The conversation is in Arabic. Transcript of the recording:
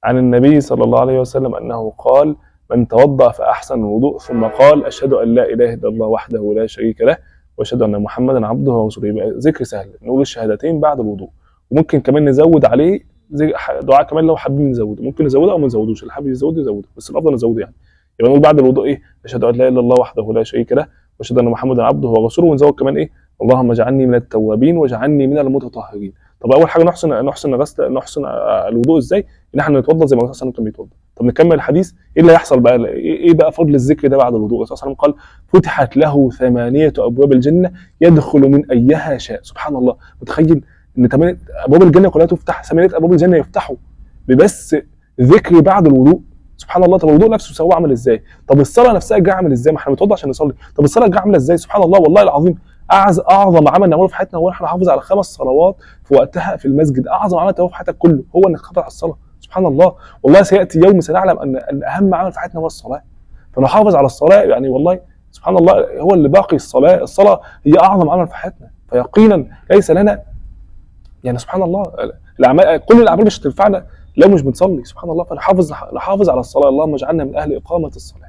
عن النبي صلى الله عليه وسلم أنه قال: من توضأ فأحسن الوضوء ثم قال: أشهد أن لا إله إلا الله وحده لا شريك له وأشهد أن محمدا عبده ورسوله. يبقى ذكر سهل، نقول الشهادتين بعد الوضوء. وممكن كمان نزود عليه دعاء كمان لو حابين نزوده، ممكن نزوده أو ما نزودوش، اللي حابب يزوده يزوده، بس الأفضل نزوده يعني. يبقى نقول بعد الوضوء إيه؟ أشهد أن لا إله إلا الله وحده لا شريك له وأشهد أن محمدا عبده ورسوله. ونزود كمان إيه؟ اللهم اجعلني من التوابين واجعلني من المتطهرين. طب اول حاجه نحسن الوضوء ازاي؟ ان احنا نتوضا زي ما الرسول صلى الله عليه وسلم كان بيتوضا. طب نكمل الحديث، ايه اللي هيحصل بقى؟ ايه بقى فضل الذكر ده بعد الوضوء؟ الرسول صلى الله عليه وسلم قال: فتحت له 8 ابواب الجنه يدخل من ايها شاء. سبحان الله، متخيل ان 8 ابواب الجنه كلها تفتح، 8 ابواب الجنه يفتحوا ببس ذكر بعد الوضوء. سبحان الله. طب الوضوء نفسه سواه عامل ازاي؟ طب الصلاه نفسها جايه عامل ازاي؟ ما احنا بنتوضا عشان نصلي، طب الصلاه جايه عامله ازاي؟ سبحان الله، والله العظيم اعظم عمل نعمله في حياتنا هو احنا نحافظ على 5 صلوات في وقتها في المسجد. اعظم عمل تعمله في حياتك كله هو انك تحافظ على الصلاه. سبحان الله، والله سياتي يوم سنعلم ان اهم عمل في حياتنا هو الصلاه، فنحافظ على الصلاه يعني. والله سبحان الله هو اللي باقي الصلاه هي اعظم عمل في حياتنا، فيقينا ليس لنا يعني. سبحان الله، الاعمال كل الاعمال مش هتنفعنا لو مش بنصلي. سبحان الله، فنحافظ على الصلاه. اللهم اجعلنا من اهل اقامه الصلاه.